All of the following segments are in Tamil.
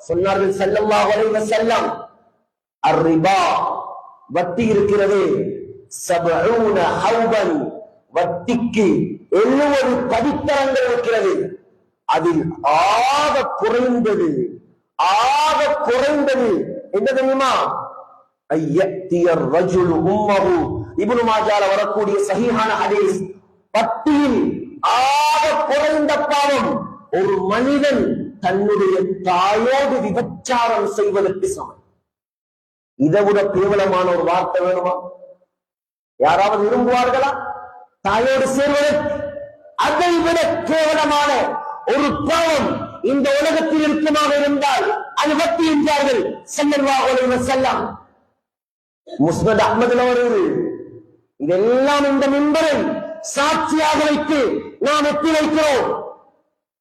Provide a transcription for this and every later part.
சொன்னார்கள் ஸல்லல்லாஹு அலைஹி வஸல்லம், அர்ரிபா வட்டி இருக்கிறது, 70 ஹௌபன், வட்டிக்கு 70 படித்தரங்கள் இருக்கிறது. அதில் ஆக குறைந்தது என்ன தெரியுமா? ஐயத்தியர் ரஜுலு உம்மஹு, இப்னு மாஜால வரக்கூடிய சஹீஹான ஹதீஸ். வட்டியில் ஆக குறைந்த பாவம் ஒரு மனிதன் தன்னுடைய தாயோடு விபச்சாரம் செய்வதற்கு சமம். இதை விட கேவலமான ஒரு வார்த்தை வேணுமா? யாராவது விரும்புவார்களா தாயோடு சேர்வதற்கு? அதை விட கேவலமான ஒரு பாவம் இந்த உலகத்தில் இருக்குமாக இருந்தால் அது வட்டி என்றார்கள் ஸல்லல்லாஹு அலைஹி வஸல்லம். முஸ்னத் அஹ்மதுல வருது. இதெல்லாம் இந்த மிம்பரை சாட்சியாக வைத்து நாம் ஒத்தி வைக்கிறோம்.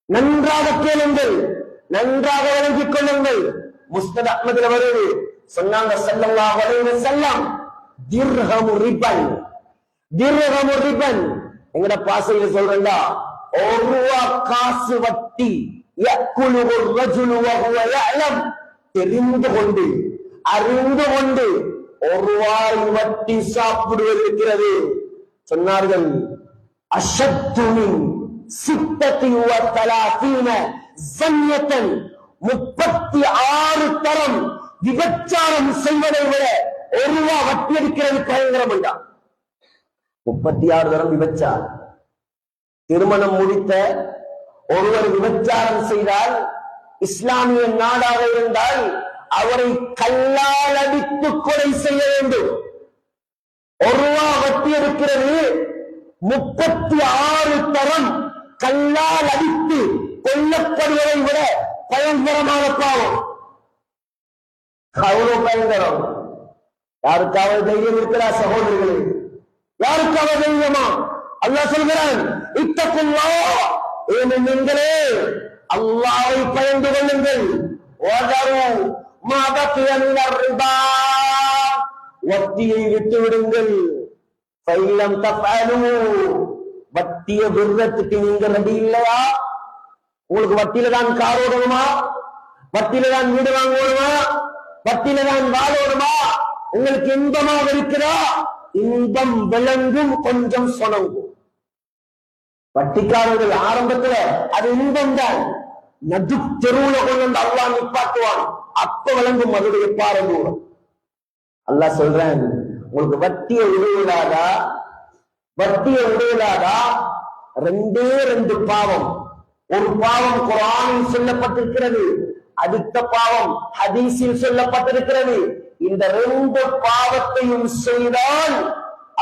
நன்றாக கேளுங்கள், நன்றாக விளங்கிக் கொள்ளுங்கள். முஸ்னத் அஹ்மதுல வருது. சொன்னாங்க ஸல்லல்லாஹு அலைஹி வஸல்லம், திர்ஹமு ரிபன், திர்ஹமு ரிபன். எங்கட பாசையில சொல்றேன்டா, ஒரு ரூபா காசு வட்டி. யக்குலுஹு ரஜுலு வஹுவ யஅலம், தெரிந்து கொண்டு அறிந்து கொண்டு ஒரு ரூபாய் வட்டி சாப்பிடுவது இருக்கிறது. சொன்னார்கள், அஷத்து மின் சித்தத்தி வ தலாதீன ஸன்யத்தன், 36 தரம் விபச்சாரம் செய்வதை விட ஒரு ரூபா வட்டி எடுக்கிறது பயங்கரம் என்றான். 36 தரம் விபச்சாரம். திருமணம் முடித்த ஒருவர் விபச்சாரம் செய்தால், இஸ்லாமிய நாடாக இருந்தால் அவரை கல்லால் அடித்து கொலை செய்ய வேண்டும். ஒரு ரூபா வட்டி எடுக்கிறது, 36 தரம் கல்லால் அடித்து கொல்லப்படுவதை விட பயங்கரமான பாவம். அவ்வளவு பயங்கரம். யாருக்காவது தைரியம் இருக்கிறா சகோதரர்களே? யாருக்காவது தைரியமா? அல்லாஹ் சொல்கிறான், இத்தகுல்லாஹ், நீங்களே அல்லாஹ்வை பயந்து கொள்ளுங்கள். வட்டியை விட்டு விடுங்கள். வட்டிய விடுறதுக்கு நீங்க ரெடி இல்லையா? உங்களுக்கு வட்டியில தான் கார் ஓடணுமா? வட்டியில தான் வீடு வாங்கணுமா? வட்டியில தான் வாழணுமா? உங்களுக்கு இன்பமாக இருக்கிறா? இன்பம் விளங்கும், கொஞ்சம் சொனங்கும். வட்டிக்காரர்கள் ஆரம்பத்துல அது இன்பம் தான். நடு தெருவுல கொண்டு வந்து அல்லாஹ் நிப்பாட்டுவான். அப்ப விளங்கும் அதனுடைய பாரதூரம். அல்லாஹ் சொல்றேன், உங்களுக்கு வட்டியை விடுவதாதா? வட்டியை விடுவதாதா? 2 பாவம். ஒரு பாவம் குர்ஆனில் சொல்லப்பட்டிருக்கிறது, அடுத்த பாவம் ஹதீஸில் சொல்லப்பட்டிருக்கிறது. இந்த 2 பாவத்தையும் செய்தால்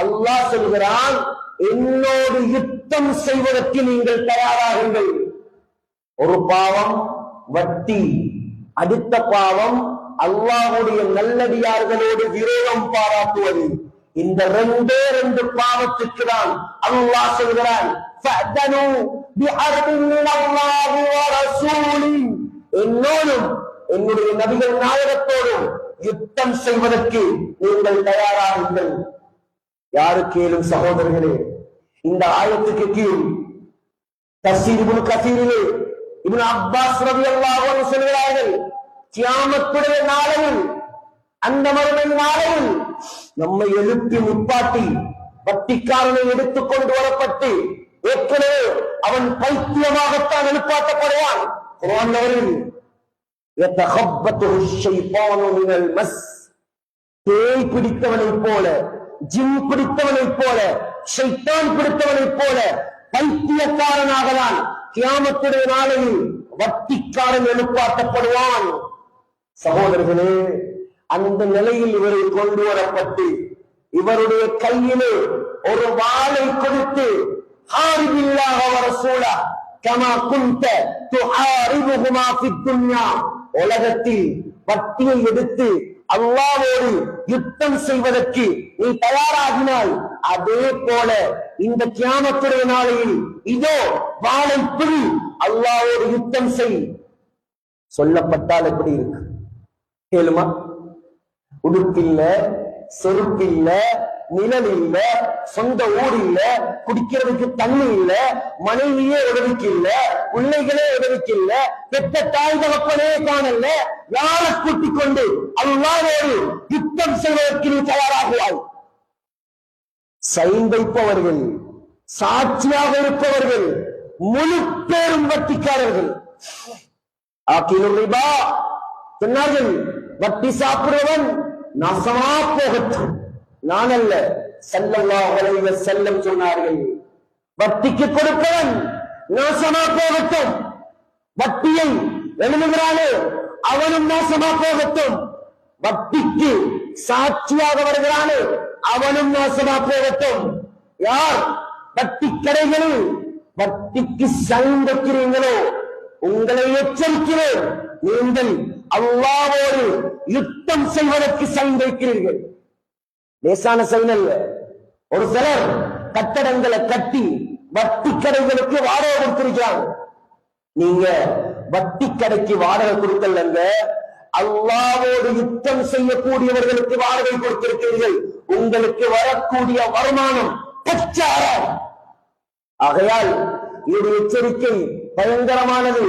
அல்லாஹ் சொல்கிறான், என்னோடு யுத்தம் செய்வதற்கு நீங்கள் தயாராகுங்கள். ஒரு பாவம் வட்டி, அடுத்த பாவம் அல்லாஹ்வுடைய நல்லடியார்களோடு விரோதம் பாராட்டுவது. இந்த 2 பாவத்துக்கு தான் அல்லாஹ் சொல்கிறான், ஃபஅதனு பிஹர்பின் மினல்லாஹி வ ரசூலி, என்னோடும் என்னுடைய நபிகள் நாயகத்தோடும் யுத்தம் செய்வதற்கு நீங்கள் தயாராகுங்கள். யாரு கேளும் சகோதரர்களே, இந்த ஆயத்துக்கு கீழ் தஃசீர் இப்னு கஸீரிலே இப்னு அப்பாஸ் ரலியல்லாஹு அன்ஹு சொல்கிறார்கள், கியாமத்துடைய நாளையில், அந்த மறுமை நாளையில் நம்மை எழுப்பி முப்பாட்டி வட்டிக்காரனை எடுத்துக் கொண்டு வரப்பட்டு, ஏற்கனவே அவன் பைத்தியமாகத்தான் எழுப்பாட்டப்படுவான். குர்ஆன் அவர்கள் யதகப்பத்துஹு ஷைத்தானு மினல் மஸ், பேய் பிடித்தவனைப் போல, ஜின் பிடித்தவனைப் போல, ஷைத்தான் பிடித்தவனைப் போல பைத்தியக்காரனாகலாம் கியாமத்துடைய நாளையில் வட்டிக்காரன் எழுப்பாட்டப்படுவான். சகோதரர்களே, அந்த நிலையில் இவரை கொண்டு வரப்பட்டு இவருடைய கையிலே ஒரு வாளை கொடுத்து, ஹாரிபில்லாஹ வ ரசூலா கமா குன்த துஹாரிபுஹுமா ஃபித் துன்யா, உலகத்தில் வட்டியை எடுத்து அல்லாஹ்வோடு யுத்தம் செய்வதற்கு நீ தயாராகினால், அதே போல இந்த கியாமத்துடைய நாளையில் இதோ வாளை பிடி, அல்லாஹ்வோடு யுத்தம் செய். சொல்லப்பட்டால் எப்படி இருக்கு கேளுமா? உடுப்பில்ல, செருப்பில்ல, நிழல் இல்ல, சொந்த ஊர் இல்ல, குடிக்கிறதுக்கு தண்ணி இல்ல, மனைவியே உதவிக்கு இல்ல, பிள்ளைகளே உதவிக்கு இல்ல, பெற்ற தாய் தகப்பனே காணல, யாரை கூட்டிக் கொண்டு அல்லாஹ்வோடு யுத்தம் செய்வதற்கு நீ தயாராகுவாய்? சைன் வைப்பவர்கள், சாட்சியாக இருப்பவர்கள் முழு பேரும் வட்டிக்காரர்கள். ஆக்கிலுர் ரிபா சொன்னார்கள், வட்டி சாப்பிடுவன் நாசமா போகட்டும். நான் அல்ல, ஸல்லல்லாஹு அலைஹி வஸல்லம் சொன்னார்கள், வட்டிக்கு கொடுப்பவன் நாசமா போகட்டும். வட்டியை எழுதுகிறானே அவனும் நாசமா போகட்டும். வட்டிக்கு சாட்சியாக வருகிறானே அவனும் நாசமா போகட்டும். யார் வட்டி கடைகளில் வட்டிக்கு சைன் வைக்கிறீங்களோ உங்களை எச்சரிக்கிறேன், நீங்கள் அல்லாஹ்வோடு யுத்தம் செய்வதற்கு சைன் வைக்கிறீர்கள். லேசான சைன் அல்ல. ஒரு சிலர் கட்டடங்களை கட்டி வட்டி கடைகளுக்கு வாடகை கொடுத்திருக்கிறாங்க. நீங்க வட்டி கடைக்கு வாடகை கொடுக்கலங்க, அல்லாஹ்வோடு யுத்தம் செய்யக்கூடியவர்களுக்கு வாடகை கொடுத்திருக்கிறீர்கள். உங்களுக்கு வரக்கூடிய வருமானம் பச்சாரம். ஆகையால் இது எச்சரிக்கை பயங்கரமானது.